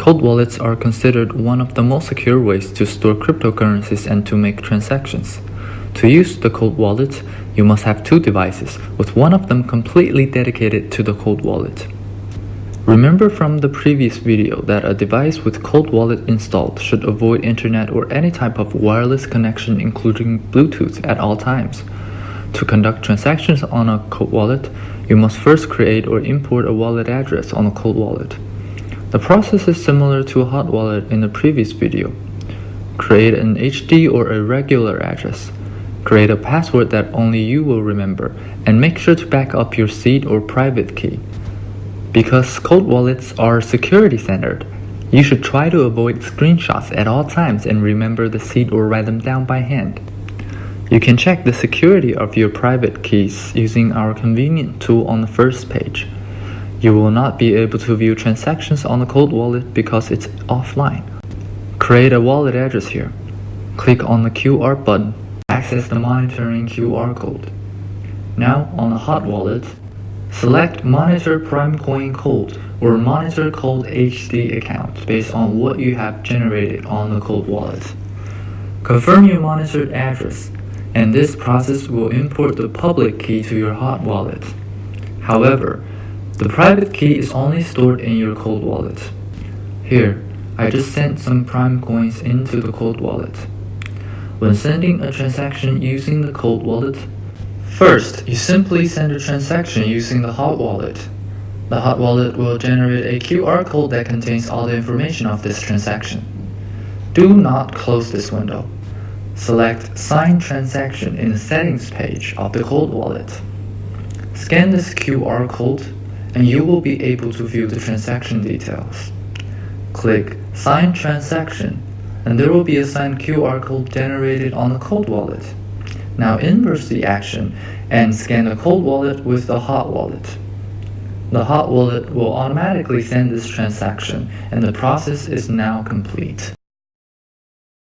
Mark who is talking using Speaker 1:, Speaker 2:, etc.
Speaker 1: Cold wallets are considered one of the most secure ways to store cryptocurrencies and to make transactions. To use the cold wallet, you must have two devices, with one of them completely dedicated to the cold wallet. Remember from the previous video that a device with cold wallet installed should avoid internet or any type of wireless connection including Bluetooth at all times. To conduct transactions on a cold wallet, you must first create or import a wallet address on a cold wallet. The process is similar to a hot wallet in the previous video. Create an HD or a regular address. Create a password that only you will remember, and make sure to back up your seed or private key. Because cold wallets are security centered, you should try to avoid screenshots at all times and remember the seed or write them down by hand. You can check the security of your private keys using our convenient tool on the first page. You will not be able to view transactions on the cold wallet because it's offline. Create a wallet address here. Click on the QR button. Access the monitoring QR code. Now on the hot wallet, select Monitor Primecoin Cold or Monitor Cold HD account based on what you have generated on the cold wallet. Confirm your monitored address, and this process will import the public key to your hot wallet. However, the private key is only stored in your cold wallet. Here, I just sent some Prime coins into the cold wallet. When sending a transaction using the cold wallet, first, you simply send a transaction using the hot wallet. The hot wallet will generate a QR code that contains all the information of this transaction. Do not close this window. Select Sign Transaction in the Settings page of the cold wallet. Scan this QR code, and you will be able to view the transaction details. Click Sign Transaction, and there will be a signed QR code generated on the cold wallet. Now inverse the action and scan the cold wallet with the hot wallet. The hot wallet will automatically send this transaction, and the process is now complete.